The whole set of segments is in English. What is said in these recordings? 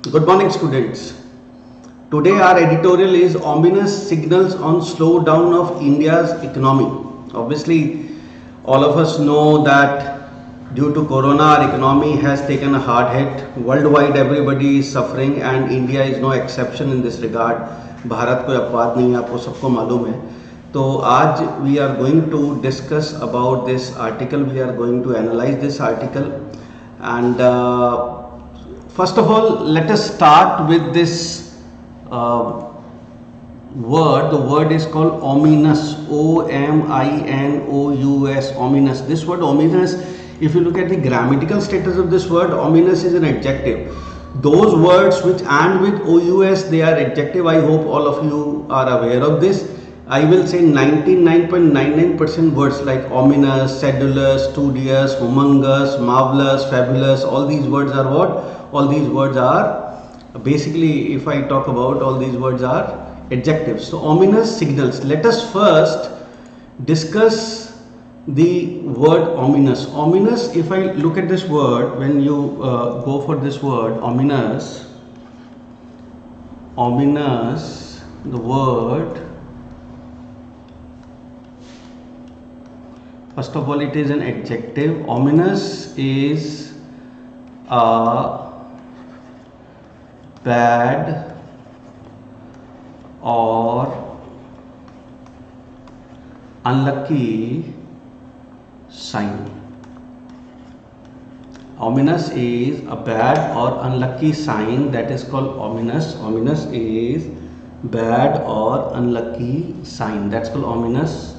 Good morning, students. Today, our editorial is ominous signals on slowdown of India's economy. Obviously, all of us know that due to Corona, our economy has taken a hard hit. Worldwide, everybody is suffering, and India is no exception in this regard. Bharat कोई अपवाद नहीं है, आपको सबको मालूम है. तो आज we are going to discuss about this article. We are going to analyze this article, and first of all, let us start with this word. The word is called ominous. Ominous. Ominous. This word ominous, if you look at the grammatical status of this word, ominous is an adjective. Those words which end with ous, they are adjective. I hope all of you are aware of this. I will say 99.99% words like ominous, sedulous, studious, humongous, marvelous, fabulous, all these words are what? All these words are basically, if I talk about, all these words are adjectives. So ominous signals. Let us first discuss the word ominous. Ominous, if I look at this word, when you go for this word ominous, the word, first of all, it is an adjective. Ominous is a bad or unlucky sign. Ominous is a bad or unlucky sign, that is called ominous. Ominous is bad or unlucky sign, that's called ominous.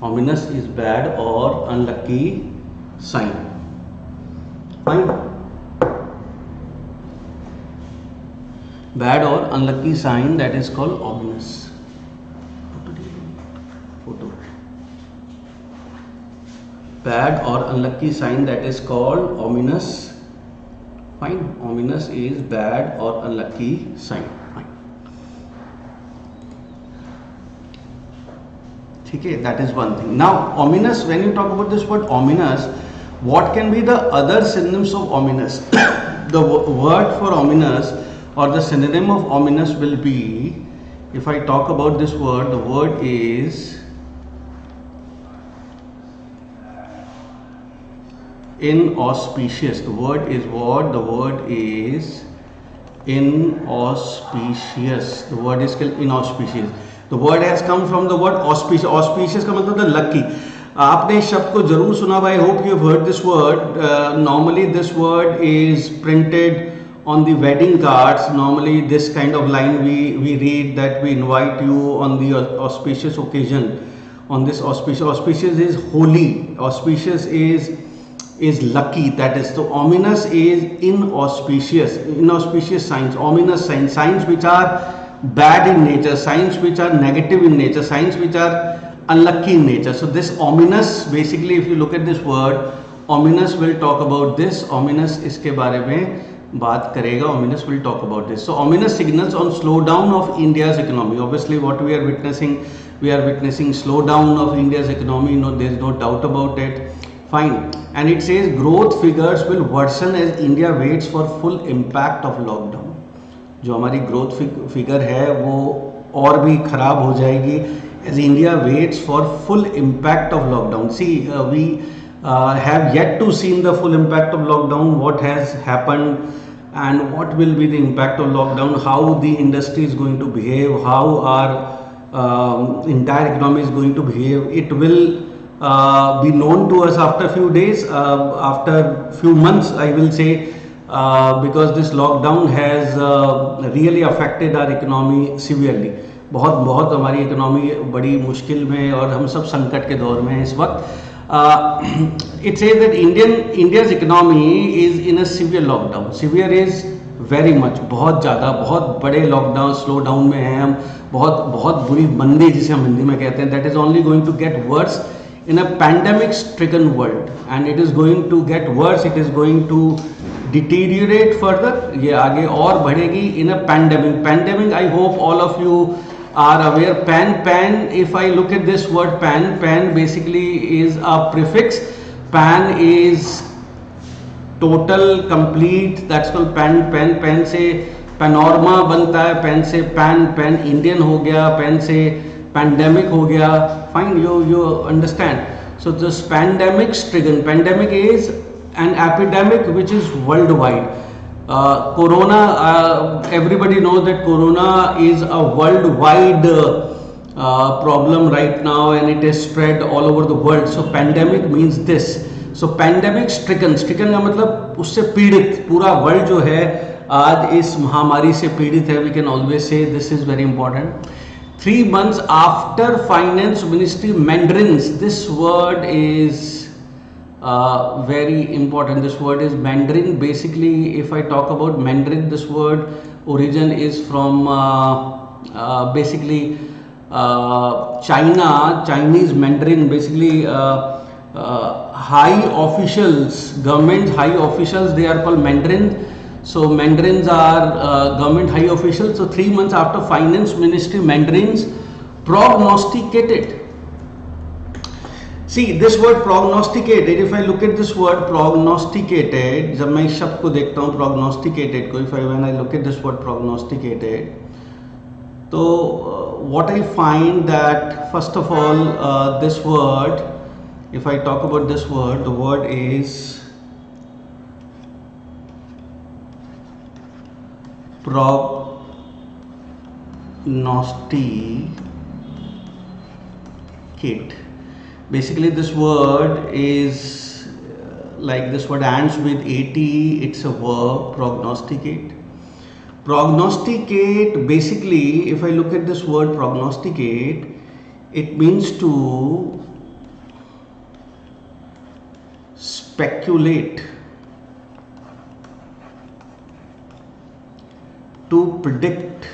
Ominous is bad or unlucky sign. Fine. Bad or unlucky sign, that is called ominous. Bad or unlucky sign, that is called ominous. Fine. Ominous is bad or unlucky sign. Fine. Okay, that is one thing. Now, ominous, when you talk about this word ominous, what can be the other synonyms of ominous? The word for ominous or the synonym of ominous will be, if I talk about this word, the word is inauspicious. The word is what? The word is inauspicious. The word is called inauspicious. The word has come from the word auspicious. Auspicious का मतलब the lucky. आपने इस शब्द को जरूर सुना. I hope you have heard this word. Normally this word is printed on the wedding cards. Normally this kind of line we read that we invite you on the auspicious occasion. On this auspicious. Auspicious is holy. Auspicious is lucky. That is, so ominous is inauspicious. Inauspicious signs. Ominous signs. Signs which are bad in nature, signs which are negative in nature, signs which are unlucky in nature. So this ominous, basically if you look at this word, ominous will talk about this. Ominous इसके बारे में बात करेगा. Ominous will talk about this. So ominous signals on slowdown of India's economy. Obviously what we are witnessing slowdown of India's economy. No, there is no doubt about it. Fine. And it says growth figures will worsen as India waits for full impact of lockdown. जो हमारी growth figure है वो और भी खराब हो जाएगी as India waits for full impact of lockdown. See, we have yet to see the full impact of lockdown, what has happened and what will be the impact of lockdown, how the industry is going to behave, how our entire economy is going to behave. It will be known to us after few days, after few months, I will say. Because this lockdown has really affected our economy severely. बहुत हमारी economy बड़ी मुश्किल में और हम सब संकट के दौर में हैं इस वक्त. It says that India's economy is in a severe lockdown. Severe is very much, बहुत ज़्यादा, बहुत बड़े लॉकडाउन स्लो डाउन में हैं हम. बहुत बुरी मंदी जिसे हम हिंदी में कहते हैं. That is only going to get worse in a pandemic stricken world, and it is going to get worse. It is going to deteriorate further. ये आगे और बढ़ेगी in a pandemic. I hope all of you are aware. Pan, if I look at this word pan basically is a prefix. Pan is total, complete, that's called pan से panorama बनता है pan से, pan Indian हो गया, pan से pandemic हो गया. Fine, you understand. So this pandemic stricken, pandemic is an epidemic which is worldwide. Corona, everybody knows that corona is a worldwide problem right now, and it is spread all over the world. So pandemic means this. So pandemic stricken का मतलब उससे पीड़ित, पूरा world जो है आज इस महामारी से पीड़ित है. We can always say this is very important. 3 months after finance ministry mandarins, this word is very important. This word is Mandarin. Basically, if I talk about Mandarin, this word origin is from basically Chinese Mandarin. Basically, high officials, government high officials, they are called Mandarin. So Mandarins are government high officials. So 3 months after finance ministry mandarins prognosticated. See this word prognosticated, if I look at this word prognosticated, जब मैं इस शब्द को देखता हूँ prognosticated को, when I look at this word prognosticated, तो what I find that first of all this word, if I talk about this word, the word is prognosticate. Basically this word is like this word ends with at, it's a verb, prognosticate. Prognosticate, basically if I look at this word prognosticate, it means to speculate, to predict,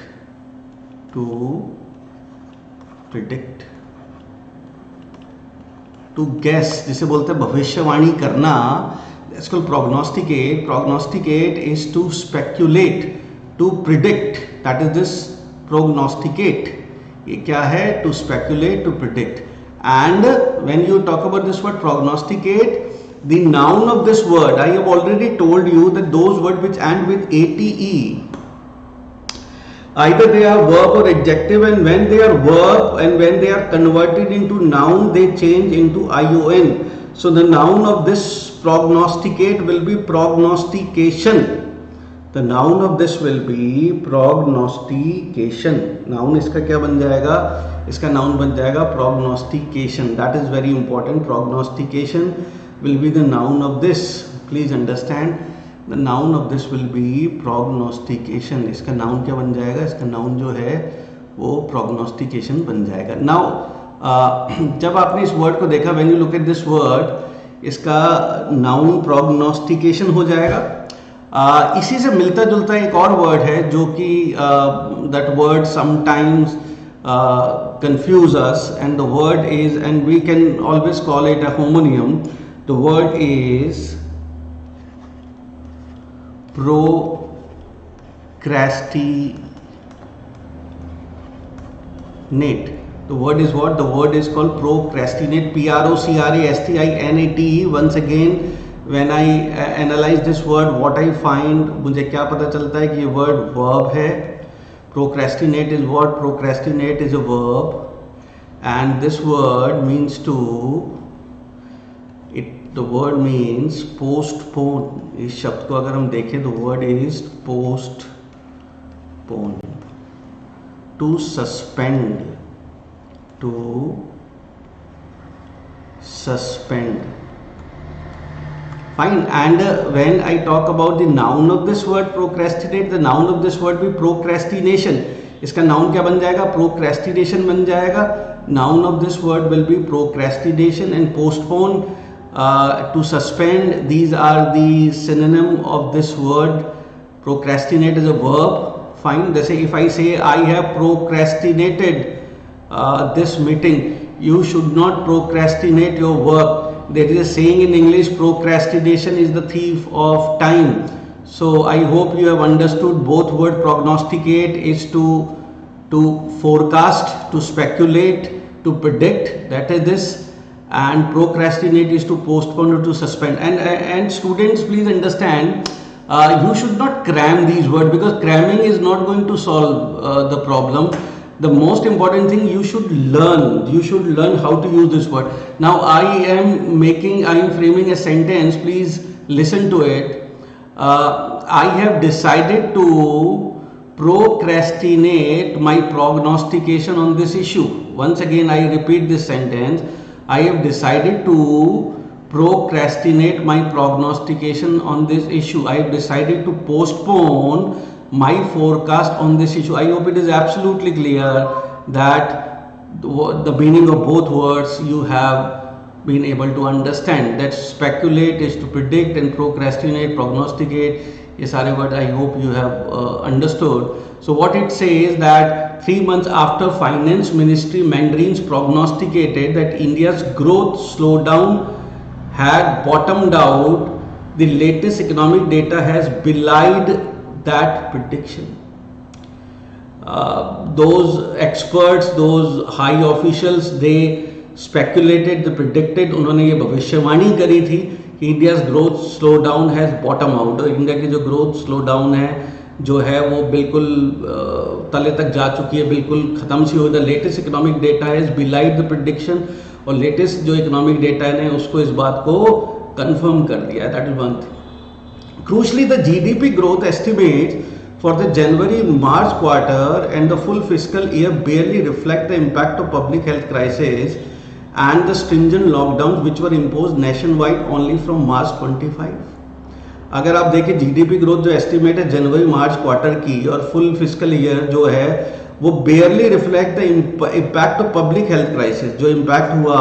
to guess, जिसे बोलते हैं भविष्यवाणी करना. That's called prognosticate. Prognosticate is to speculate, to predict. That is this prognosticate. ये क्या है? To speculate, to predict. And when you talk about this word prognosticate, the noun of this word, I have already told you that those words which end with ate, either they are verb or adjective, and when they are verb and when they are converted into noun, they change into ion. So the noun of this prognosticate will be prognostication. The noun of this will be prognostication. Noun इसका क्या बन जाएगा? इसका noun बन जाएगा prognostication. That is very important. Prognostication will be the noun of this. Please understand. The noun of this will be prognostication. इसका noun क्या बन जाएगा? इसका noun जो है वो prognostication बन जाएगा. Now जब आपने इस word को देखा, when you look at this word, इसका noun prognostication हो जाएगा. इसी से मिलता जुलता एक और word है जो कि that word sometimes confuse us, and the word is, and we can always call it a homonym. The word is procrastinate. The word is what? The word is called procrastinate. Procrastinate. Once again, when I analyze this word, what I find, मुझे क्या पता चलता है कि ये word verb है. Procrastinate is what? Procrastinate is a verb, and this word means to, the word means postpone. इस शब्द को अगर हम देखें, the word is postpone, to suspend, to suspend. Fine. And when I talk about the noun of this word procrastinate, the noun of this word be procrastination. इसका noun क्या बन जाएगा? Procrastination बन जाएगा. Noun of this word will be procrastination, and postpone, to suspend. These are the synonym of this word. Procrastinate is a verb. Fine. जैसे if I say I have procrastinated this meeting, you should not procrastinate your work. There is a saying in English, procrastination is the thief of time. So I hope you have understood both word. Prognosticate is to forecast, to speculate, to predict. That is this. And procrastinate is to postpone or to suspend. And students, please understand, You should not cram these words, because cramming is not going to solve the problem. The most important thing, you should learn how to use this word. Now I am framing a sentence, please listen to it. I have decided to procrastinate my prognostication on this issue. Once again I repeat this sentence. I have decided to procrastinate my prognostication on this issue. I have decided to postpone my forecast on this issue. I hope it is absolutely clear that the meaning of both words you have been able to understand. That speculate is to predict, and procrastinate, prognosticate, ये सारे word I hope you have understood. So what it says that 3 months after finance ministry mandarins prognosticated that India's growth slowdown had bottomed out, the latest economic data has belied that prediction. Those experts, those high officials, they speculated, they predicted, उन्होंने ये भविष्यवाणी करी थी कि India's growth slow down has bottom out. और India की जो growth slow down है जो है वो बिल्कुल तले तक जा चुकी है, बिल्कुल ख़त्म सी हो. The latest economic data has belied the prediction. और लेटेस्ट जो इकोनॉमिक डेटा है उसको इस बात को कंफर्म कर दिया है. That is one thing. Crucially the GDP growth estimate for the January-March quarter and the full fiscal year barely reflect the impact of public health crisis and the stringent lockdowns which were imposed nationwide only from March 25. अगर आप देखें GDP growth जो estimate है जनवरी मार्च quarter की और full fiscal year जो है वो बेयरली reflect the impact of public health crisis. जो इम्पैक्ट हुआ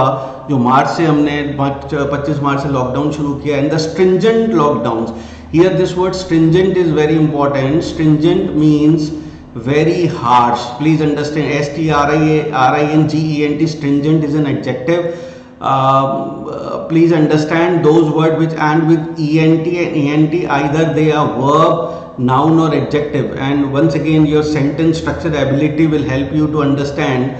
जो मार्च से हमने 25 मार्च से लॉकडाउन शुरू किया and the stringent lockdowns. Here this word stringent is very important. Stringent means very harsh. Please understand, S-T-R-I-N-G-E-N-T, stringent is an adjective. Please understand those words which end with ENT and ENT, either they are verb, noun or adjective. And once again your sentence structure ability will help you to understand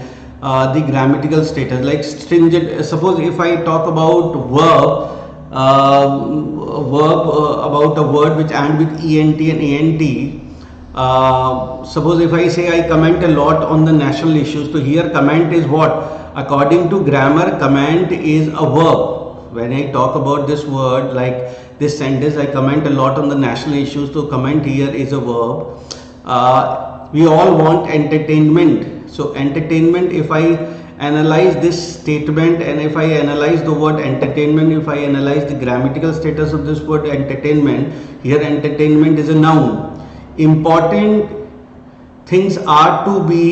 the grammatical status. Like stringent, suppose if I talk about verb, about a word which end with ENT and ANT. Suppose if I say I comment a lot on the national issues, so here comment is what? According to grammar, comment is a verb. When I talk about this word, like this sentence, I comment a lot on the national issues, so comment here is a verb. We all want entertainment. So entertainment, if I analyze this statement and if I analyze the word entertainment, if I analyze the grammatical status of this word entertainment, here entertainment is a noun. Important things are to be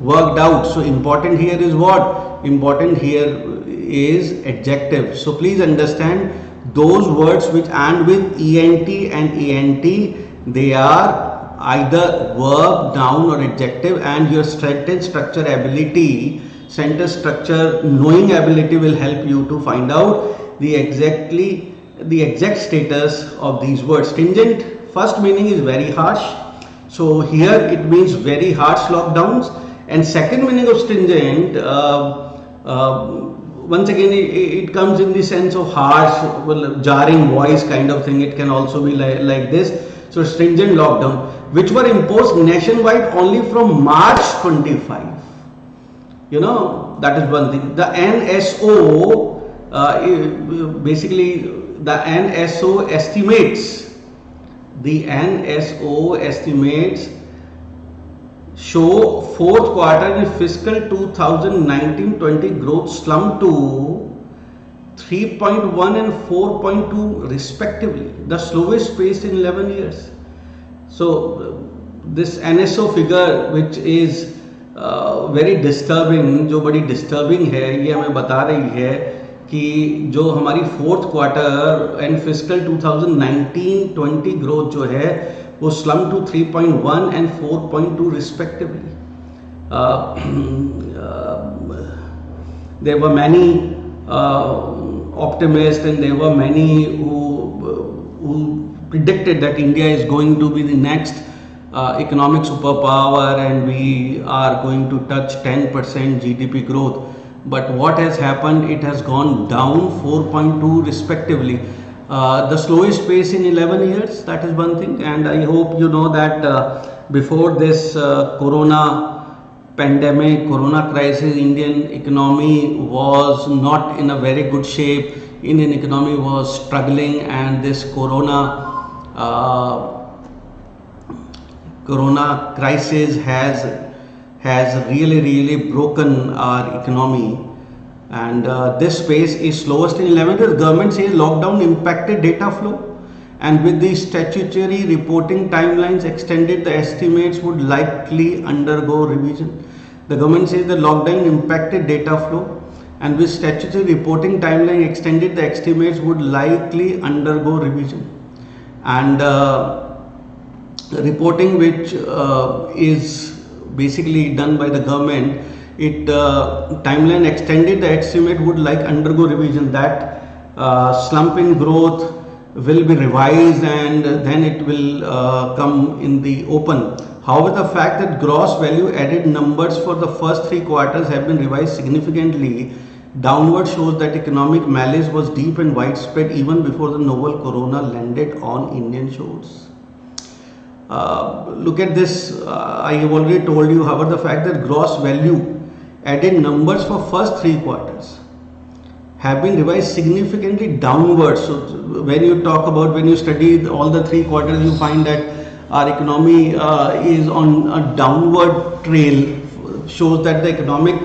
worked out. So important here is what? Important here is adjective. So please understand those words which end with ENT and ANT, they are either verb, noun or adjective, and your sentence structure ability, sentence structure knowing ability will help you to find out the exact status of these words. Stringent, first meaning is very harsh. So here it means very harsh lockdowns. And second meaning of stringent, once again it comes in the sense of harsh, jarring voice kind of thing. It can also be like this. So stringent lockdown, which were imposed nationwide only from March 25. You know, that is one thing. The NSO, basically the NSO estimates show fourth quarter in fiscal 2019-20 growth slumped to 3.1 and 4.2 respectively, the slowest pace in 11 years. So this NSO figure which is very disturbing, जो बड़ी disturbing है, ये हमें बता रही है कि जो हमारी fourth quarter and fiscal 2019-20 growth जो है वो slump to 3.1 and 4.2 respectively. There were many optimists and there were many who predicted that India is going to be the next economic superpower and we are going to touch 10% GDP growth. But what has happened? It has gone down 4.2 respectively. the slowest pace in 11 years. That is one thing, and I hope you know that before this corona pandemic, corona crisis, Indian economy was not in a very good shape. Indian economy was struggling, and this corona crisis has really broken our economy, and this pace is slowest in 11 years. Government says lockdown impacted data flow, and with the statutory reporting timelines extended, the estimates would likely undergo revision. The government says the lockdown impacted data flow, and with statutory reporting timeline extended, the estimates would likely undergo revision. And reporting, which is basically done by the government, it timeline extended, the estimate would like undergo revision, that slump in growth will be revised and then it will come in the open. However, the fact that gross value added numbers for the first 3 quarters have been revised significantly downward shows that economic malaise was deep and widespread even before the novel corona landed on Indian shores. Look at this. I have already told you. However, the fact that gross value added numbers for first 3 quarters have been revised significantly downwards. So when you study all the 3 quarters, you find that our economy is on a downward trail, shows that the economic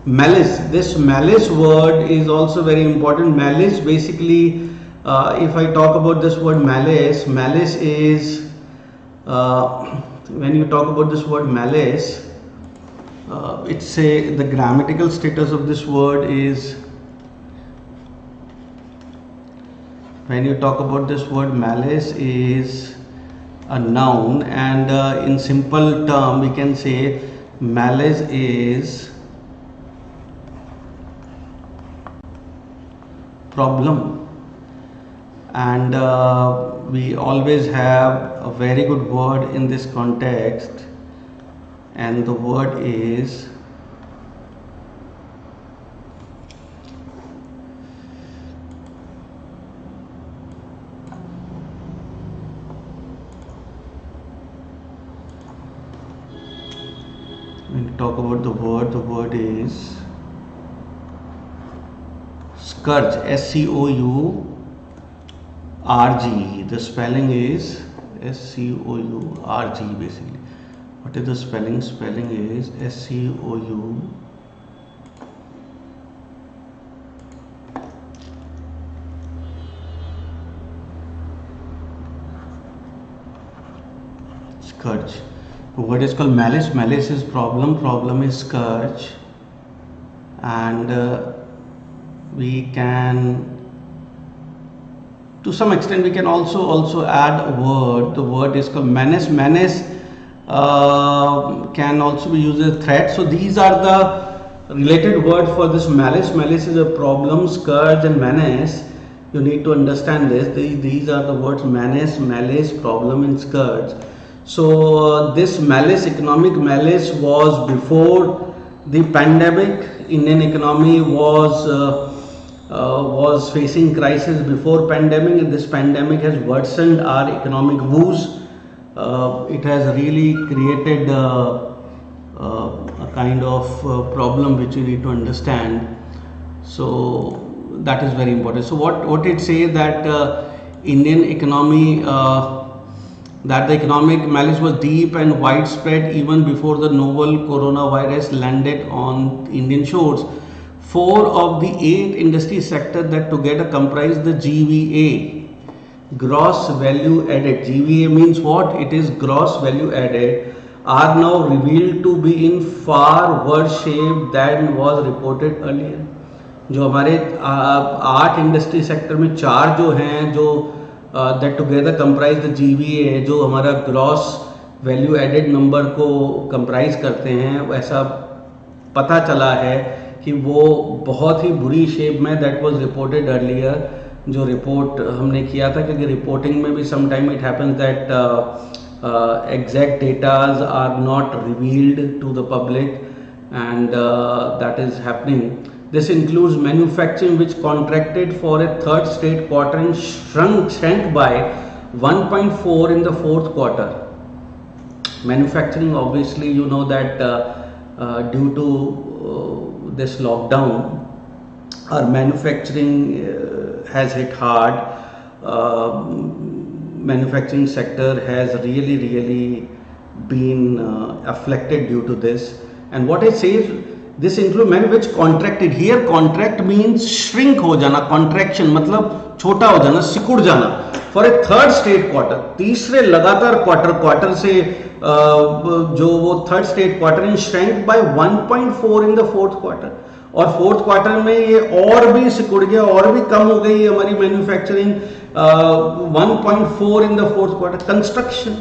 malice, this malice word is also very important. Malice, basically, if I talk about this word malice is when you talk about this word malice, it's the grammatical status of this word is, when you talk about this word malice is a noun, and in simple term we can say malice is problem, and we always have a very good word in this context, and the word is when you talk about the word is scourge, SCOURG. The spelling is SCOURG basically. What is the spelling? Spelling is SCOU scourge. The word is called malice. Malice is problem. Problem is scourge, and we can, to some extent, we can also add a word. The word is called menace. Menace can also be used as threat. So these are the related word for this malice. Malice is a problem, scourge, and menace. You need to understand this. These are the words menace, malice, problem, and scourge. So this malice, economic malice, was before the pandemic. Indian economy was facing crisis before pandemic, and this pandemic has worsened our economic woes. It has really created a kind of problem which you need to understand. So that is very important. So what it says that Indian economy, that the economic malice was deep and widespread even before the novel coronavirus landed on Indian shores. 4 of the 8 industry sectors that together comprise the GVA, gross value added. GVA means what? It is gross value added, are now revealed to be in far worse shape than was reported earlier. जो हमारे 8 industry sector में 4 जो हैं, जो that together comprise the GVA, जो हमारा gross value added number को comprise करते हैं, वैसा पता चला है कि वो बहुत ही बुरी शेप में, दैट वाज रिपोर्टेड अर्लियर, जो रिपोर्ट हमने किया था, क्योंकि रिपोर्टिंग में भी some time it happens that exact datas are not revealed to the public, and that is happening. This includes manufacturing, which contracted for a third straight quarter and shrank by 1.4 in the fourth quarter. Manufacturing, obviously, you know that due to this lockdown, our manufacturing has hit hard. Manufacturing sector has really been affected due to this. And what I say is, this include many which contracted. Here contract means shrink हो जाना, contraction मतलब छोटा हो जाना, सिकुड़ जाना. For a third straight quarter, तीसरे लगातार क्वार्टर से जो वो third straight quarter in shrank by 1.4 in the fourth quarter. और फोर्थ क्वार्टर में ये और भी सिकुड़ गया, और भी कम हो गई हमारी manufacturing. 1.4 in the fourth quarter. Construction,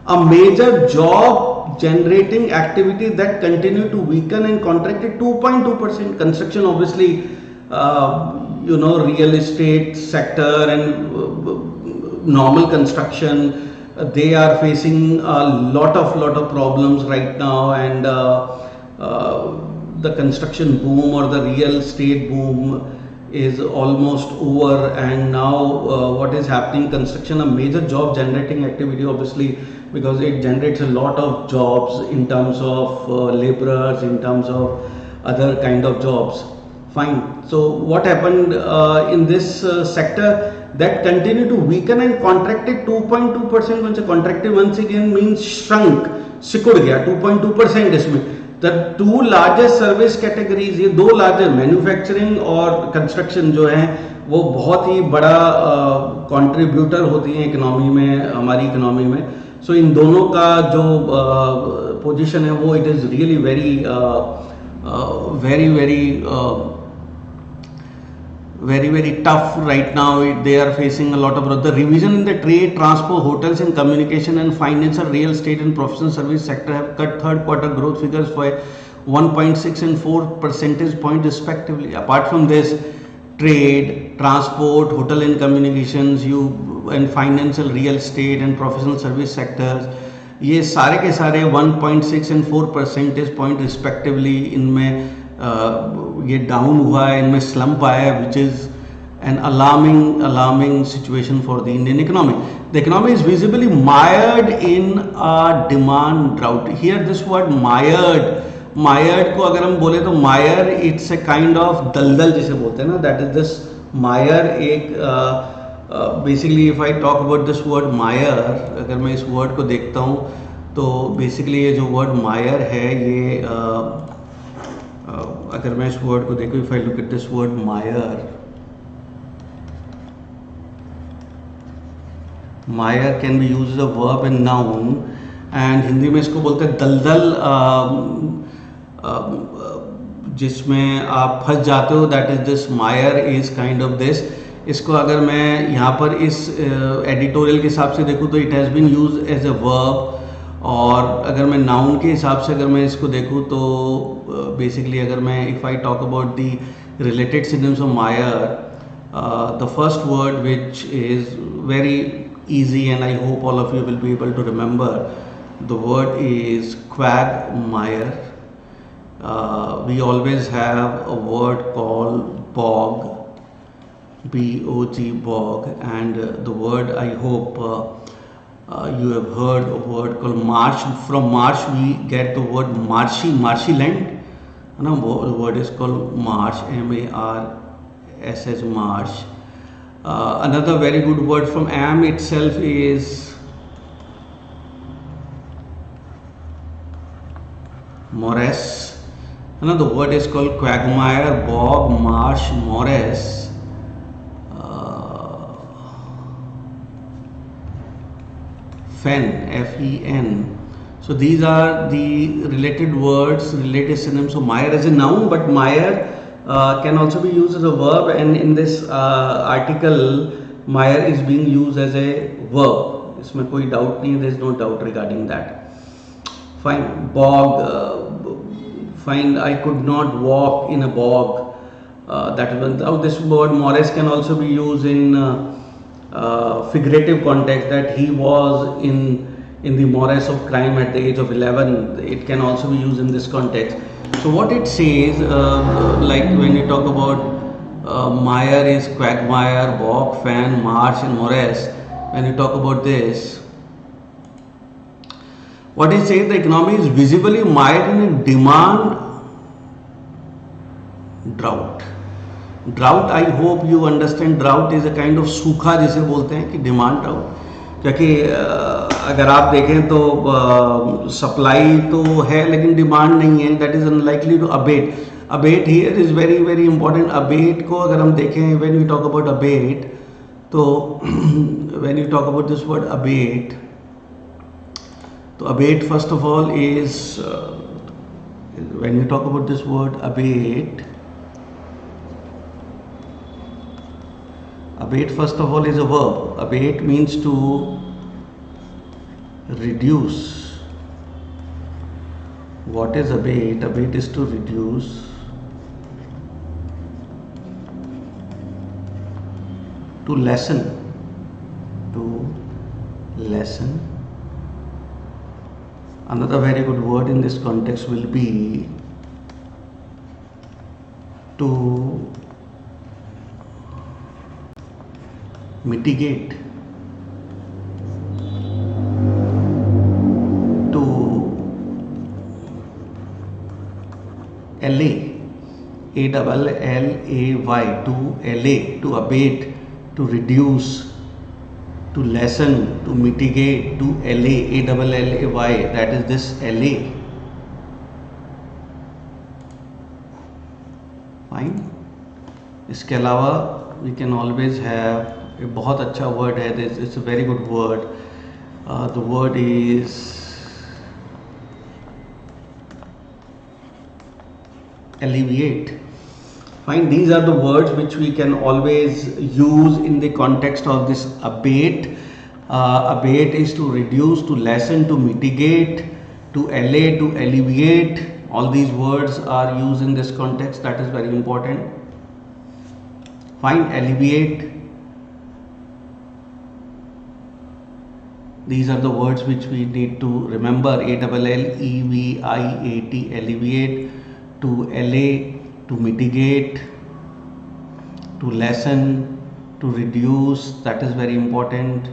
a major job generating activity that continue to weaken and contracted 2.2%. Construction, obviously, real estate sector and normal construction, they are facing a lot of problems right now. And the construction boom or the real estate boom is almost over. And now what is happening, construction, a major job generating activity, obviously, because it generates a lot of jobs in terms of laborers, in terms of other kind of jobs. Fine. So what happened in this sector, that continued to weaken and contracted 2.2%. Once contracted, once again means shrunk, सिकुड़ गया 2.2% इसमें. The two largest service categories, ये दो largest, manufacturing और construction जो है वो बहुत ही बड़ा कंट्रीब्यूटर होती हैं इकोनॉमी में, हमारी इकोनॉमी में. सो इन दोनों का जो पोजीशन है वो it is really very tough right now. They are facing a lot of the revision in the trade, transport, hotels and communication and financial, real estate and professional service sector have cut third quarter growth figures by 1.6 and 4 percentage point respectively. Apart from this, trade, transport, hotel and communications, and financial, real estate and professional service sectors, ये सारे के सारे 1.6 and 4 percentage point respectively इनमें ये down हुआ है, इनमें slump आया है, which is an alarming situation for the Indian economy. The economy is visibly mired in a demand drought. Here this word mired को अगर हम बोले तो mire, it's a kind of दलदल जिसे बोलते हैं ना, that is this mire. एक basically if I talk about this word mire, अगर मैं इस word को देखता हूँ तो basically ये जो word mire है, ये अगर मैं इस word को देखूँ, if I look at this word mire can be used as a verb and noun, and Hindi में इसको बोलते हैं दलदल, जिसमें आप फंस जाते हो, that is this mire is kind of this. इसको अगर मैं यहाँ पर इस एडिटोरियल के हिसाब से देखूँ तो it has been used as a verb, और अगर मैं नाउन के हिसाब से अगर मैं इसको देखूँ तो बेसिकली अगर मैं if I talk about the related synonyms of mire, the first word which is very easy and I hope all of you will be able to remember, the word is quagmire. We always have a word called bog, B-O-G, bog, and the word I hope you have heard a word called marsh. From marsh we get the word marshland. The word is called marsh, M-A-R-S-H, marsh. Another very good word from am itself is morass. Another word is called quagmire, bog, marsh, morass. Fen, F-E-N. So these are the related words, related synonyms of mire as a noun, but mire can also be used as a verb, and in this article mire is being used as a verb. इसमें कोई doubt नहीं, there is no doubt regarding that. Fine. Bog, fine, I could not walk in a bog. That is one. This word morass can also be used in figurative context, that he was in the morass of crime at the age of 11. It can also be used in this context. So what it says, like when you talk about Meyer is Quagmire, Bock, Fan, Marsh, and Morris. When you talk about this, what it says, the economy is visibly mired in a demand drought. Drought, I hope you understand, drought is a kind of सूखा जिसे बोलते हैं कि demand drought, क्योंकि अगर आप देखें तो सप्लाई तो है लेकिन डिमांड नहीं है, that is unlikely to abate. Abate here is very very important. Abate को अगर हम देखें, when you talk about abate, तो when you talk about this word abate, तो abate first of all is, when you talk about this word abate, abate first of all is a verb. Abate means to reduce. What is abate? Abate is to reduce, to lessen, to lessen. Another very good word in this context will be to mitigate, to allay, A-double-L-A-Y, to allay, to abate, to reduce, to lessen, to mitigate, to allay, A-double-L-A-Y, that is this allay. Fine. इसके अलावा we can always have एक बहुत अच्छा word है, it's a very good word. The word is alleviate. Fine, these are the words which we can always use in the context of this abate. Abate is to reduce, to lessen, to mitigate, to allay, to alleviate. All these words are used in this context. That is very important. Fine, alleviate. These are the words which we need to remember. A-double-L-E-V-I-A-T, alleviate, to allay, to mitigate, to lessen, to reduce. That is very important.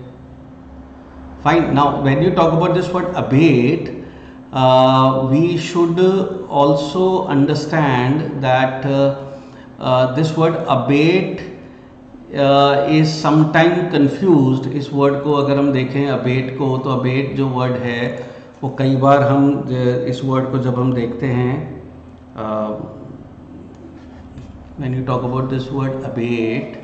Fine. Now, when you talk about this word abate, we should also understand that this word abate is sometime confused. इस word को अगर हम देखें abate को, तो abate जो word है वो कई बार हम इस वर्ड को जब हम देखते हैं, when you talk about this word abate,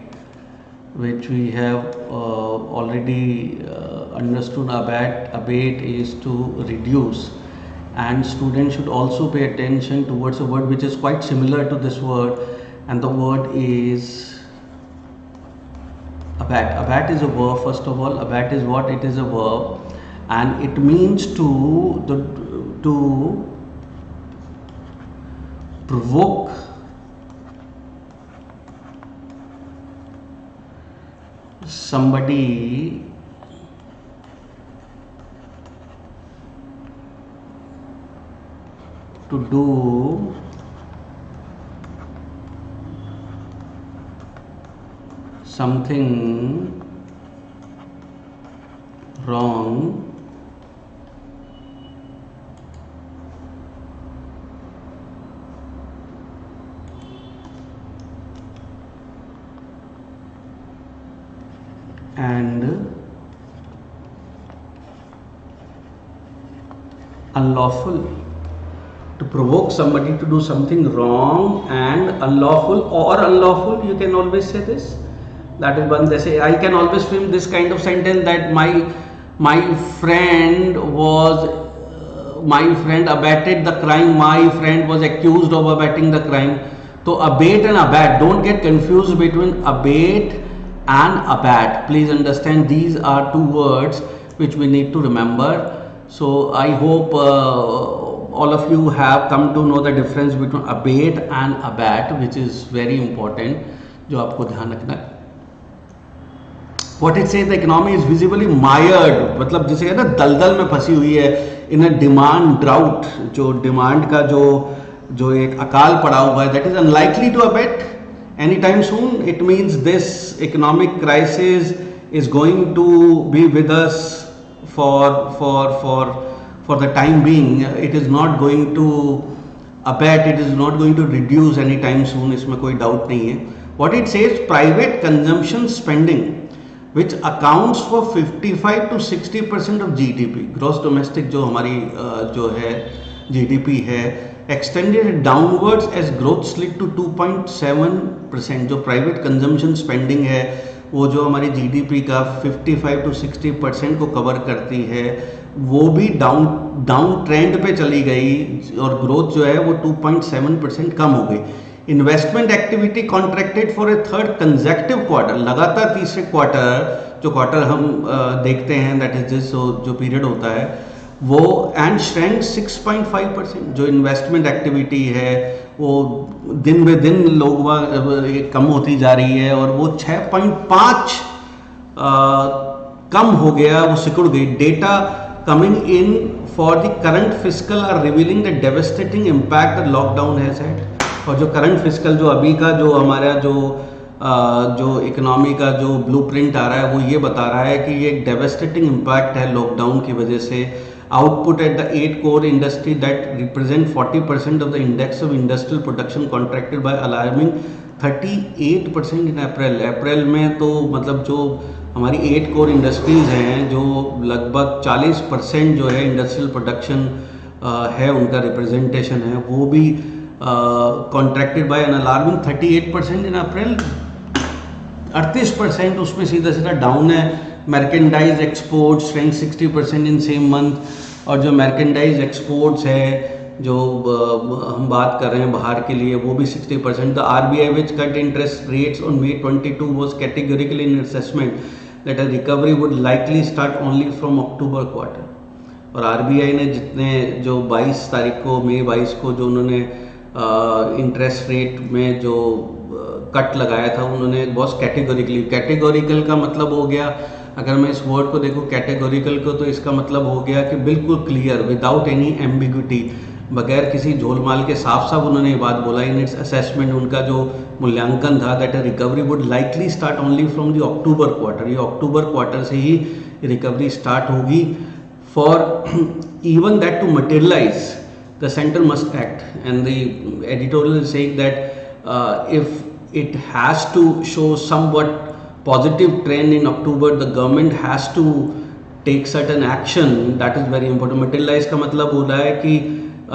which we have already understood, abate is to reduce, and students should also pay attention towards a word which is quite similar to this word, and the word is abate. Abate is a verb. First of all, abate is what? It is a verb, and it means to provoke somebody to do something wrong and unlawful. To provoke somebody to do something wrong and unlawful, or unlawful, you can always say this. That is one. They say, I can always frame this kind of sentence that my friend abated the crime. My friend was accused of abating the crime. So abate and abate, don't get confused between abate and abate. Please understand, these are two words which we need to remember. So I hope all of you have come to know the difference between abate and abate, which is very important, जो आपको ध्यान रखना है. What it says, the economy is visibly mired, मतलब जिसे ना दलदल में फंसी हुई है, in a demand drought. जो डिमांड का जो जो एक अकाल पड़ा हुआ है, that is unlikely to abate any time soon. It means this economic crisis is going to be with us for the time being. It is not going to abate, it is not going to reduce any time soon. इसमें कोई doubt नहीं है. What it says, private consumption spending which accounts for 55 to 60% of GDP, gross domestic जो हमारी जो है GDP है, extended downwards as growth slid to 2.7%. जो private consumption spending है वो जो हमारी जीडीपी का 55 टू 60% को कवर करती है, वो भी डाउन ट्रेंड पे चली गई और ग्रोथ जो है वो 2.7% कम हो गई. Investment activity contracted for a third consecutive quarter, लगातार तीसरे क्वार्टर जो क्वार्टर हम देखते हैं, दैट इज दिस जो पीरियड होता है वो, एंड श्रैंक 6.5%. जो इन्वेस्टमेंट एक्टिविटी है वो दिन ब दिन लोग कम होती जा रही है और वो 6.5 कम हो गया, वो सिकुड़ गई. Data coming in for the current fiscal are revealing the devastating impact the lockdown has had. और जो करंट फिस्कल जो अभी का जो हमारा जो इकोनॉमी का जो ब्लूप्रिंट आ रहा है वो ये बता रहा है कि ये एक डेवास्टेटिंग इम्पैक्ट है लॉकडाउन की वजह से. Output at the 8 core industry that represent 40% of the index of industrial production contracted by alarming 38% in April. अप्रैल में तो मतलब जो हमारी 8 core industries हैं जो लगभग 40% जो है इंडस्ट्रियल प्रोडक्शन है उनका रिप्रेजेंटेशन है, वो भी कॉन्ट्रैक्टेड बाय एन अलार्मिंग 38% इन अप्रैल. 38% उसमें सीधा सीधा डाउन है. Merchandise exports rank 60% in same month. और जो मर्केंडाइज एक्सपोर्ट्स है जो हम बात कर रहे हैं बाहर के लिए, वो भी 60%. The RBI which cut interest rates on May 22 was categorically in assessment that a recovery would likely start only from October quarter. और आरबीआई ने जितने जो 22 तारीख को May 22 को जो उन्होंने इंटरेस्ट रेट में जो कट लगाया था, उन्होंने बहुत कैटेगोरिकल का मतलब हो गया, अगर मैं इस वर्ड को देखूँ कैटेगोरिकल को, तो इसका मतलब हो गया कि बिल्कुल क्लियर, विदाउट एनी एम्बिग्विटी, बगैर किसी झोलमाल के साफ साफ उन्होंने ये बात बोला इन इट्स असेसमेंट. उनका जो मूल्यांकन था that recovery would likely start only from the October quarter. ये अक्टूबर क्वार्टर से ही रिकवरी स्टार्ट होगी. For even that to materialise the centre must act, and the editorial is saying that if it has to show somewhat positive trend in October, the government has to take certain action. That is very important. Materialize का मतलब हो रहा है कि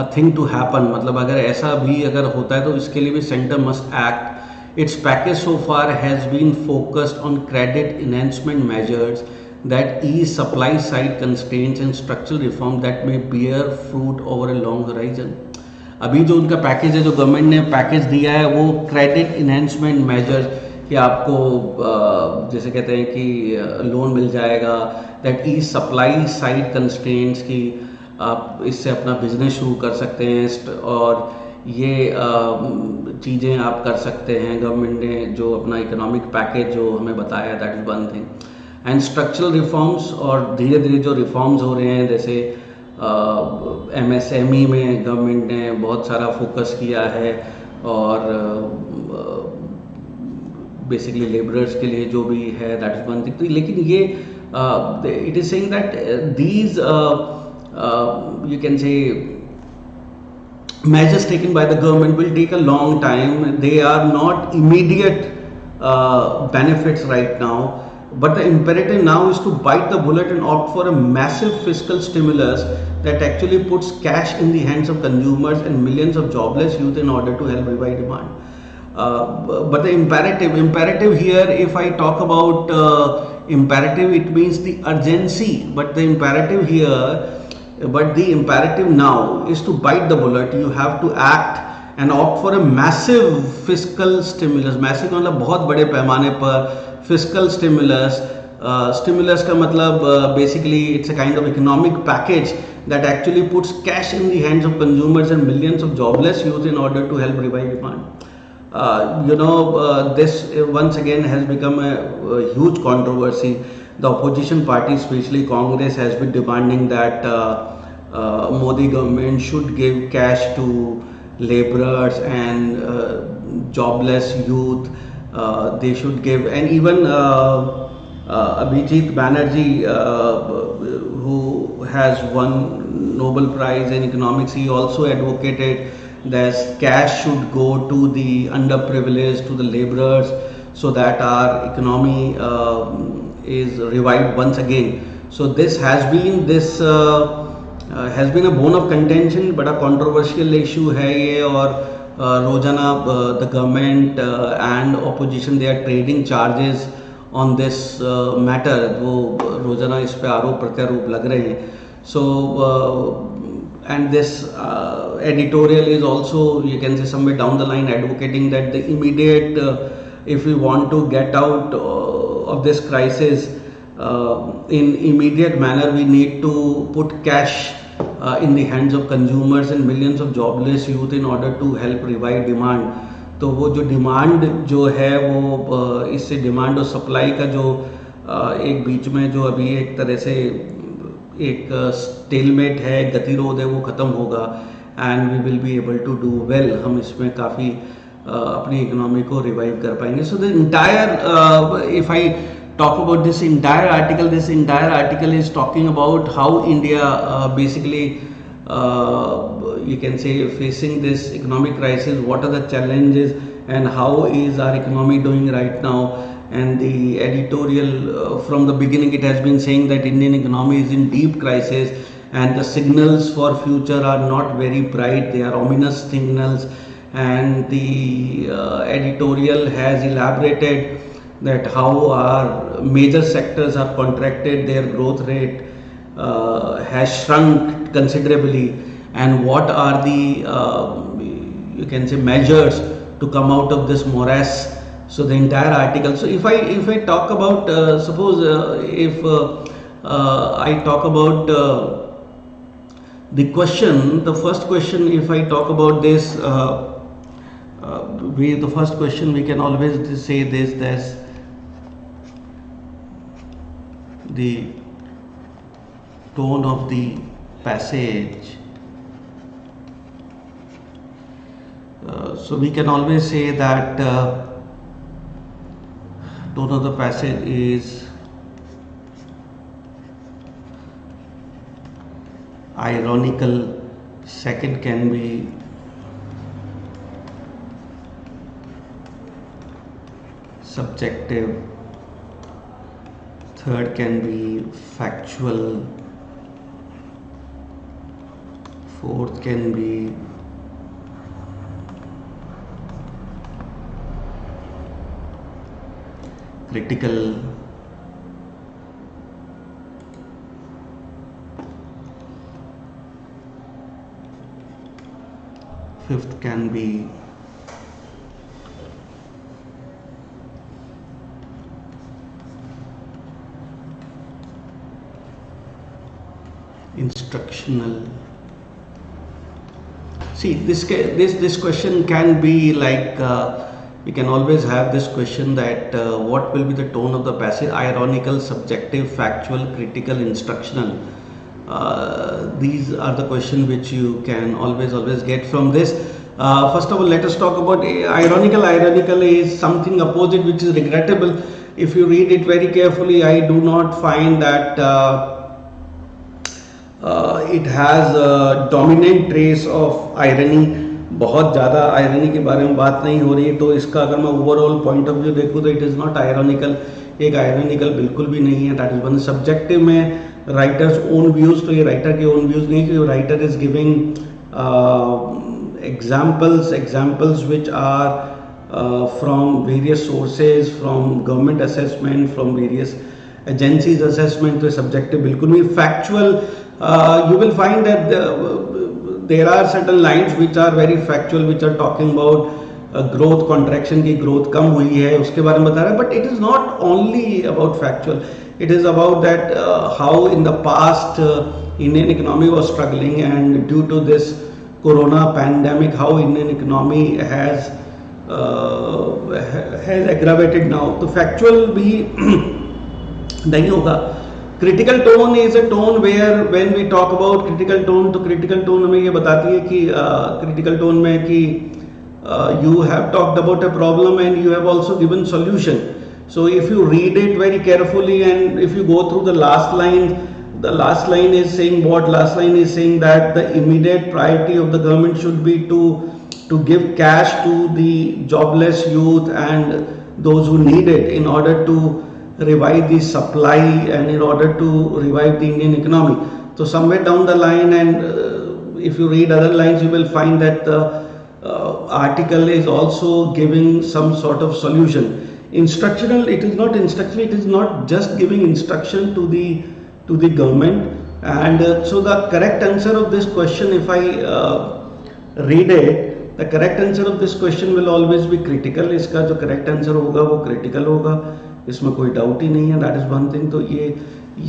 a thing to happen, मतलब अगर ऐसा भी अगर होता है तो इसके लिए भी center must act. Its package so far has been focused on credit enhancement measures that ease supply side constraints and structural reform that may bear fruit over a long horizon. अभी जो उनका पैकेज है, जो government ने package दिया है, वो credit enhancement major कि आपको जैसे कहते हैं कि लोन मिल जाएगा, that E supply side constraints की आप इससे अपना बिजनेस शुरू कर सकते हैं और ये चीज़ें आप कर सकते हैं. गवर्नमेंट ने जो अपना इकोनॉमिक पैकेज जो हमें बताया, that is one thing. And structural reforms, और धीरे धीरे जो रिफॉर्म्स हो रहे हैं, जैसे MSME में गवर्नमेंट ने बहुत सारा फोकस किया है और बेसिकली लेबरर्स के लिए जो भी है दैट इज वन थिंग. लेकिन ये it is saying that these you can say measures taken by the government will take a long time. They are not immediate benefits right now. But the imperative now is to bite the bullet and opt for a massive fiscal stimulus that actually puts cash in the hands of consumers and millions of jobless youth in order to help revive demand. But the imperative here, if I talk about imperative, it means the urgency. But the imperative now is to bite the bullet. You have to act and opt for a massive fiscal stimulus. Massive मतलब बहुत बड़े पैमाने पर fiscal stimulus. Stimulus का मतलब basically it's a kind of economic package that actually puts cash in the hands of consumers and millions of jobless youth in order to help revive demand. This once again has become a huge controversy. The opposition party, especially Congress, has been demanding that Modi government should give cash to laborers and jobless youth. They should give, and even Abhijit Banerjee, who has won Nobel Prize in economics, he also advocated that cash should go to the underprivileged, to the laborers, so that our economy is revived once again. So this has been a bone of contention, बड़ा controversial issue है ये, और रोजाना the government and opposition, they are trading charges on this matter. वो रोजाना इस पे आरोप प्रत्यारोप लग रहे हैं. So and this editorial is also, you can say, somewhere down the line advocating that the immediate, if we want to get out of this crisis in immediate manner, we need to put cash in the hands of consumers and millions of jobless youth in order to help revive demand. तो वो जो demand जो है वो इससे demand और supply का जो एक बीच में जो अभी एक तरह से एक स्टेलमेट है, गतिरोध है, वो ख़त्म होगा and we will be able to do well. हम इसमें काफ़ी अपनी इकोनॉमी को रिवाइव कर पाएंगे. So the entire, if I talk about this entire article is talking about how India basically you can say facing this economic crisis, what are the challenges and how is our economy doing right now. And the editorial from the beginning, it has been saying that Indian economy is in deep crisis and the signals for future are not very bright, they are ominous signals. And the editorial has elaborated that how our major sectors are contracted, their growth rate has shrunk considerably, and what are the you can say measures to come out of this morass. So the entire article. So if I talk about suppose if I talk about the question, the first question, if I talk about this, the first question we can always say this, there's the tone of the passage. So we can always say that tone of the passage is ironical, second can be subjective, third can be factual, fourth can be critical, fifth can be instructional. See, this question can be like we can always have this question that what will be the tone of the passage? Ironical, subjective, factual, critical, instructional. These are the questions which you can always get from this. First of all, let us talk about ironical. Ironical is something opposite which is regrettable. If you read it very carefully, I do not find that it has a dominant trace of irony. बहुत ज़्यादा irony के बारे में बात नहीं हो रही है, तो इसका अगर मैं ओवरऑल पॉइंट ऑफ व्यू देखूँ तो इट इज़ नॉट आयरनिकल. एक आयरनिकल बिल्कुल भी नहीं है. That is one. सब्जेक्टिव में राइटर्स ओन व्यूज़, तो ये राइटर के ओन व्यूज़ नहीं, क्योंकि writer is giving examples which are from various sources, from government assessment, from various agencies assessment. तो सब्जेक्टिव बिल्कुल नहीं. Factual, you will find that there are certain lines which are very factual, which are talking about growth contraction की growth कम हुई है, उसके बारे में बता रहा है. But it is not only about factual. It is about that how in the past Indian economy was struggling, and due to this corona pandemic, how Indian economy has aggravated now. तो factual भी नहीं होगा. Critical tone is a tone where when we talk about critical tone, तो critical tone हमें ये बताती है कि क्रिटिकल टोन में कि you have talked about a problem and you have also given solution. So if you read it very carefully and if you go through the last line, the last line is saying what? Last line is saying that the immediate priority of the government should be to give cash to the jobless youth and those who need it in order to revive the supply and in order to revive the Indian economy. So somewhere down the line, and if you read other lines, you will find that the article is also giving some sort of solution. Instructional, it is not instructional, it is not just giving instruction to the government. And so the correct answer of this question, if I read it, the correct answer of this question will always be critical. इसका जो correct answer होगा वो critical होगा, इसमें कोई doubt ही नहीं है. That is one thing. तो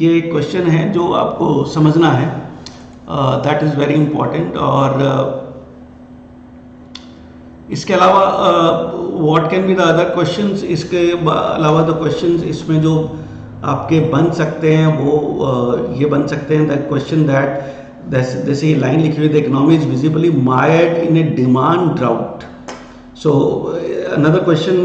ये question है जो आपको समझना है, that is very important. और इसके अलावा what can be the other questions, इसके अलावा द क्वेश्चंस इसमें जो आपके बन सकते हैं वो ये बन सकते हैं. द क्वेश्चन दैट जैसे ये लाइन लिखी हुई, the economy is visibly mired in a demand drought. So another question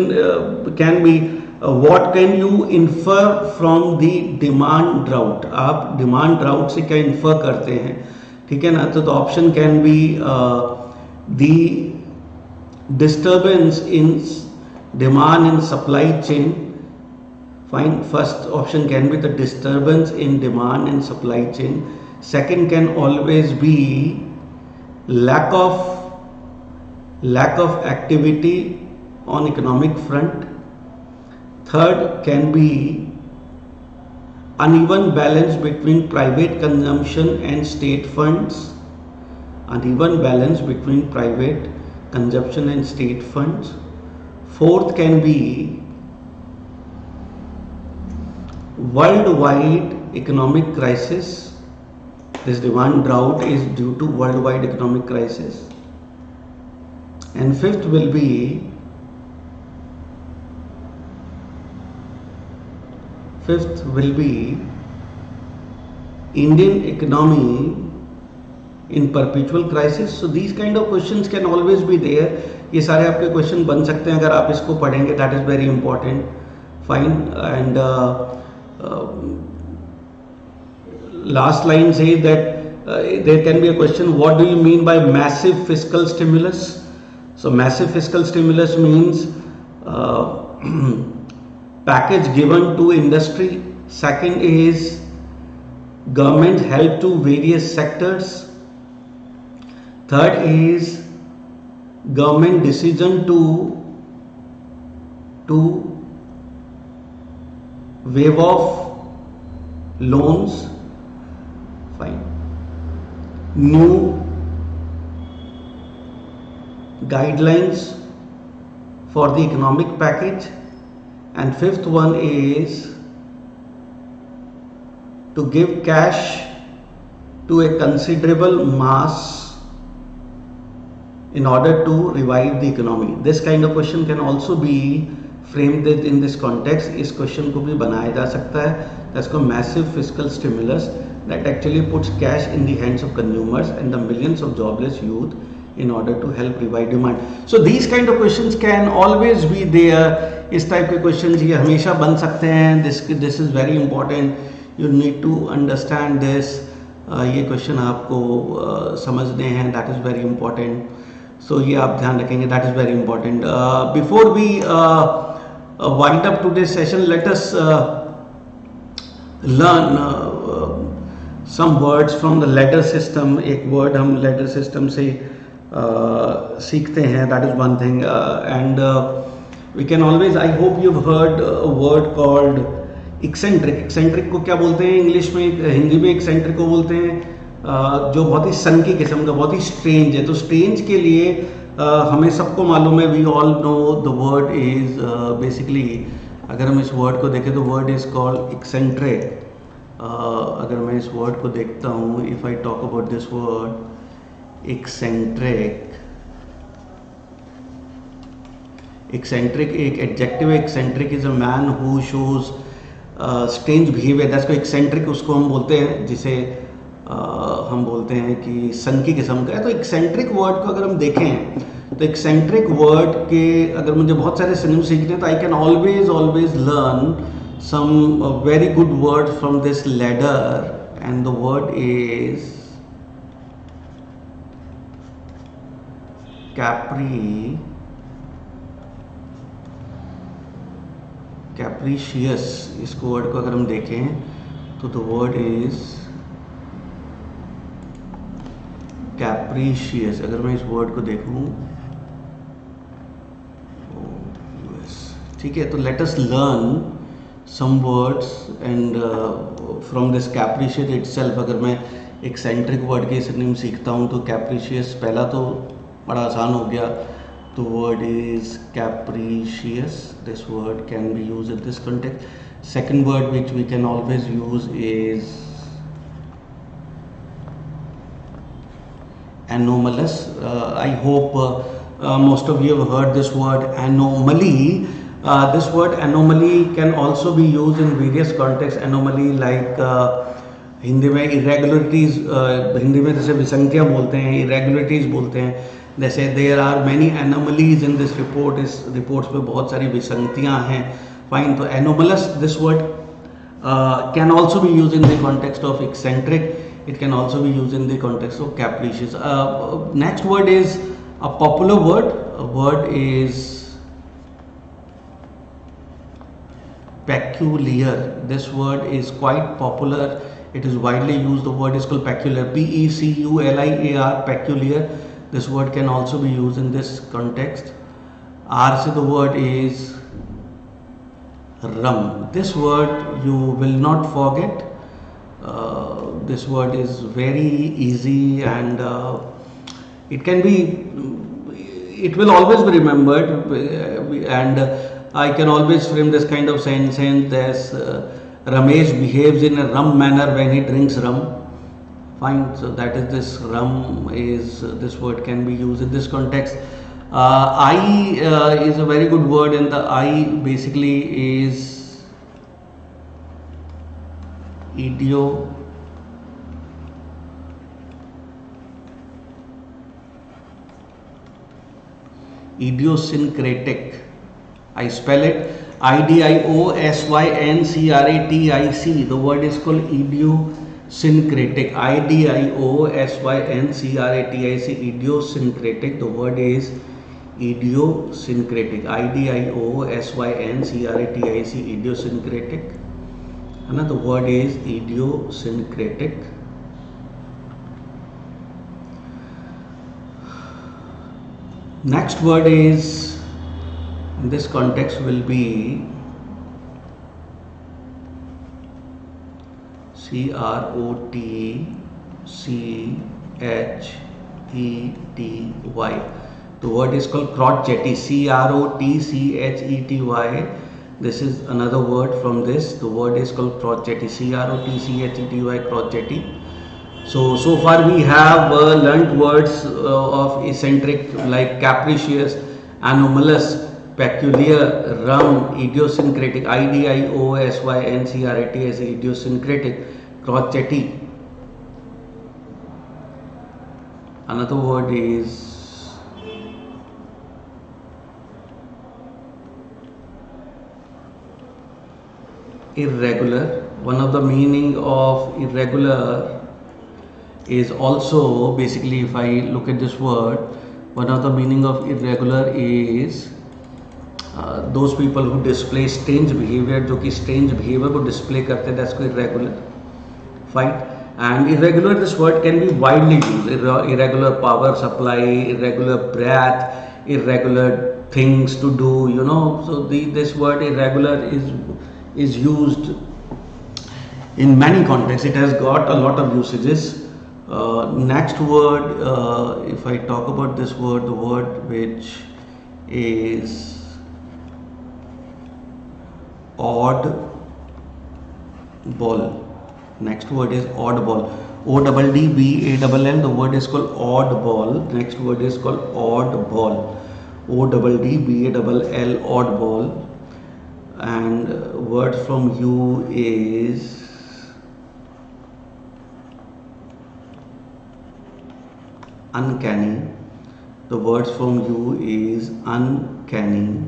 can be what can you infer from the demand drought. आप डिमांड ड्राउट से क्या इन्फर करते हैं, ठीक है ना. तो the option can be the disturbance in demand and supply chain. Fine, first option can be the disturbance in demand and supply chain. Second can always be lack of activity on economic front. Third can be uneven balance between private consumption and state funds. Uneven balance between private consumption and state funds. Fourth can be worldwide economic crisis. This demand drought is due to worldwide economic crisis. And fifth will be Indian economy in perpetual crisis. So these kind of questions can always be there. ये सारे आपके question बन सकते हैं अगर आप इसको पढ़ेंगे. That is very important. Fine. And last line say that there can be a question, what do you mean by massive fiscal stimulus? So massive fiscal stimulus means package given to industry. Second is government help to various sectors. Third is government decision to waive off loans. Fine. New guidelines for the economic package. And fifth one is to give cash to a considerable mass in order to revive the economy. This kind of question can also be framed in this context. इस question को भी बनाया जा सकता है. That's called massive fiscal stimulus that actually puts cash in the hands of consumers and the millions of jobless youth in order to help revive demand. So these kind of questions can always be there. इस type के questions ये हमेशा बन सकते हैं. This is very important. You need to understand this. ये question आपको समझने हैं. That is very important. So ये आप ध्यान रखेंगे. That is very important. Before we wind up today's session, let us learn some words from the ladder system. एक word हम ladder system से सीखते हैं. That is one thing. And we can always, I hope you've heard a word called eccentric. eccentric को क्या बोलते हैं English में, हिंदी में eccentric को बोलते हैं जो बहुत ही सन की किस्म का, बहुत ही स्ट्रेंज है. तो स्ट्रेंज के लिए हमें सबको मालूम है, we all know the word is basically, अगर हम इस वर्ड को देखें तो वर्ड इज कॉल्ड eccentric. अगर मैं इस वर्ड को देखता हूँ, if I talk about this word eccentric, eccentric एक एडजेक्टिव है. eccentric is a man who shows strange behaviour, that's को एक्सेंट्रिक उसको हम बोलते हैं, जिसे हम बोलते हैं कि संकी किस्म का है। तो एक्सेंट्रिक वर्ड को अगर हम देखें तो एक्सेंट्रिक वर्ड के अगर मुझे बहुत सारे सिनोनिम सीखने हैं तो I can always learn some very good word from this ladder, and the word is capricious। इसको वर्ड को अगर हम देखें तो द वर्ड इज capricious। अगर मैं इस वर्ड को देखूं, ठीक है, तो let us learn some words and from this capricious itself। अगर मैं eccentric word के सिनोनिम सीखता हूँ तो capricious पहला तो बड़ा आसान हो गया। तो word is capricious, this word can be used in this context। second word which we can always use is anomalous। I hope most of you have heard this word anomaly। This word anomaly can also be used in various contexts। anomaly like Hindi में irregularities, Hindi में जैसे विसंगतियाँ बोलते हैं, irregularities बोलते हैं। जैसे there are many anomalies in this report, इस reports में बहुत सारी विसंगतियाँ हैं। फाइन, तो anomalous this word can also be used in the context of eccentric। it can also be used in the context of capricious। next word is a popular word। a word is peculiar। this word is quite popular, it is widely used। the word is called peculiar, peculiar, peculiar। this word can also be used in this context। r se the word is rum। this word you will not forget। this word is very easy and it can be, it will always be remembered। and I can always frame this kind of sentence as Ramesh behaves in a rum manner when he drinks rum। Fine, so that is this rum is this word can be used in this context। I is a very good word, and the I basically is idiosyncratic। I spell it IDIOSYNCRATIC। the word is called idiosyncratic। IDIOSYNCRATIC, idiosyncratic। the word is idiosyncratic। IDIOSYNCRATIC, idiosyncratic। another word is idiosyncratic। next word is in this context will be CROTCHETY। the word is called crotchety, CROTCHETY। this is another word from this। the word is called crotchety, CROTCHETY, crotchety। so far we have learnt words of eccentric like capricious, anomalous, peculiar, rum, idiosyncratic, IDIOSYNCRATIC as idiosyncratic, crotchety। another word is irregular। one of the meaning of irregular is also basically, if I look at this word, one of the meaning of irregular is those people who display strange behavior, जो कि strange behavior को display करते हैं, that's called irregular। Fine, and irregular this word can be widely used। irregular power supply, irregular breath, irregular things to do, you know। so this word irregular is used in many contexts, it has got a lot of usages। next word, if I talk about this word, the word which is oddball। next word is oddball, ODDBALL। the word is called oddball। next word is called oddball, ODDBALL, oddball। and word from you is uncanny. The words from you is uncanny.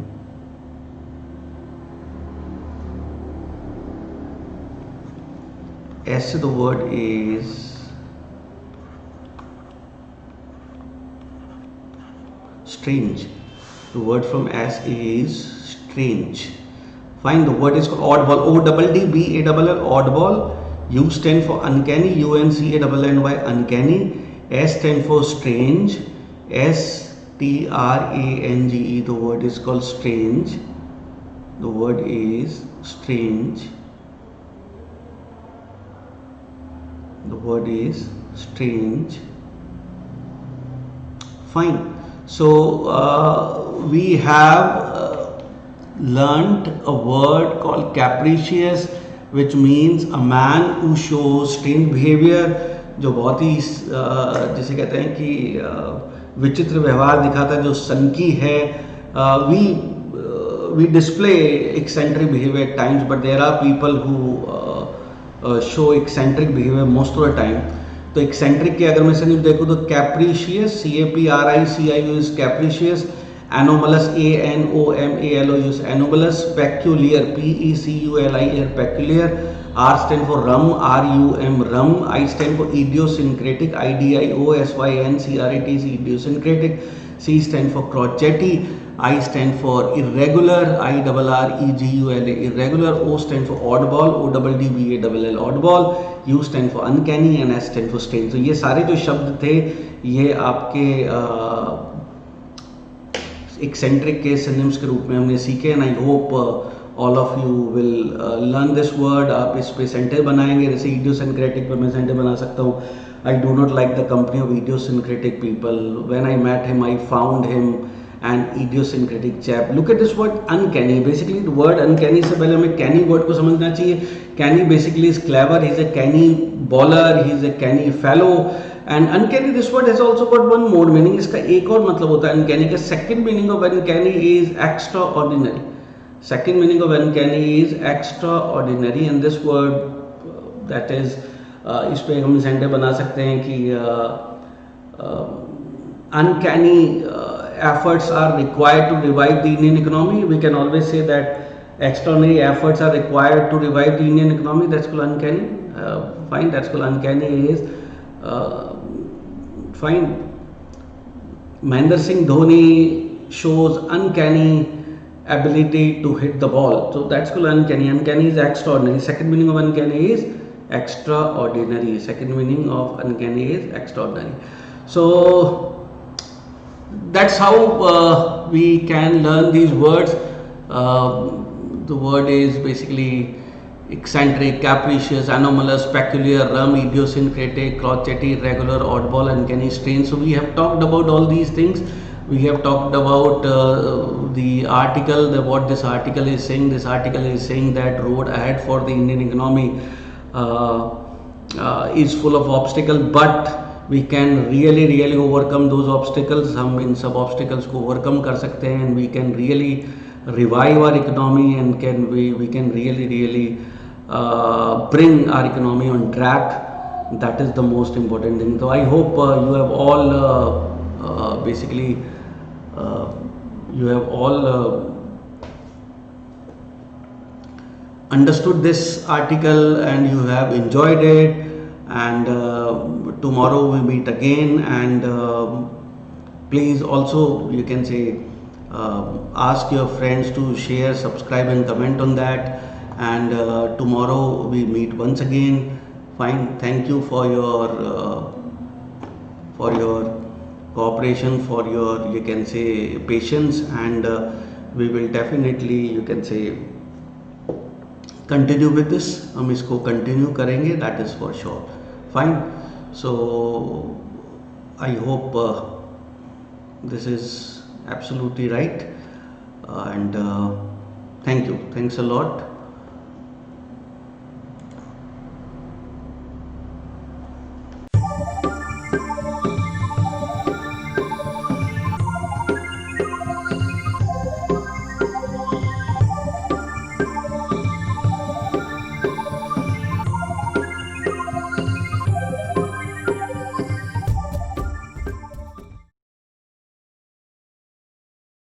S, the word is strange. The word from S is strange. Fine. The word is called oddball. O double D B A double L, oddball. U stand for uncanny. U N C A double N Y, uncanny. S stand for strange. S T R A N G E. The word is called strange. The word is strange. The word is strange. Fine. So we have learnt a word called capricious, which means a man who shows strange behavior, जो बहुत ही जिसे कहते हैं कि विचित्र व्यवहार दिखाता है, जो सनकी है. We display eccentric behavior at times, but there are people who show eccentric behavior most of the time. तो eccentric के अगर मैं से देखूँ तो capricious, CAPRICIOUS, capricious, anomalous, ANOMALOUS, anomalous, peculiar, PECULIAR, peculiar. R stand for rum, RUM, rum. I stand for idiosyncratic, IDIOSYNCRATC, idiosyncratic. C stand for crotchety. I stand for irregular, IRREGULA, irregular. O stand for oddball, ODDBALL, oddball. U stand for uncanny and S stand for strange. तो ये सारे जो शब्द थे ये आपके eccentric के synonyms के रूप में हमने सीखे. And I hope all of you will learn this word. आप इस पे सेंटेंस बनाएंगे. जैसे idiosyncratic पे मैं सेंटेंस बना सकता हूँ. I do not like the company of idiosyncratic people. When I met him, I found him an idiosyncratic chap. Look at this word uncanny. Basically the word uncanny से पहले हमें canny word को समझना चाहिए. Canny basically is clever. He's a canny baller. He's a canny fellow. And uncanny, this word has also got one more meaning. इसका एक और मतलब होता है uncanny का. Second meaning of uncanny is extraordinary. Second meaning of uncanny is extraordinary. And this word that is इस पे हम सेंटेंस बना सकते हैं कि uncanny efforts are required to revive the Indian economy. We can always say that extraordinary efforts are required to revive the Indian economy. That's called uncanny. Fine, that's called uncanny is fine. Mahendra Singh Dhoni shows uncanny ability to hit the ball. So that's called uncanny. Uncanny is extraordinary. Second meaning of uncanny is extraordinary. Second meaning of uncanny is extraordinary. So that's how we can learn these words. The word is basically eccentric, capricious, anomalous, peculiar, rum, idiosyncratic, crotchety, irregular, oddball, uncanny, strange. So we have talked about all these things. We have talked about the article, what this article is saying. This article is saying that road ahead for the Indian economy is full of obstacles, but we can really overcome those obstacles. हम इन सब obstacles को overcome कर सकते हैं, and we can really revive our economy, and we can really bring our economy on track. That is the most important thing. So I hope you have all basically you have all understood this article and you have enjoyed it. And tomorrow we meet again, and please also you can say ask your friends to share, subscribe and comment on that. And tomorrow we meet once again. Fine. Thank you for your cooperation, for your you can say patience, and we will definitely you can say continue with this. हम इसको continue करेंगे, that is for sure. Fine. So I hope this is absolutely right, and thank you. Thanks a lot.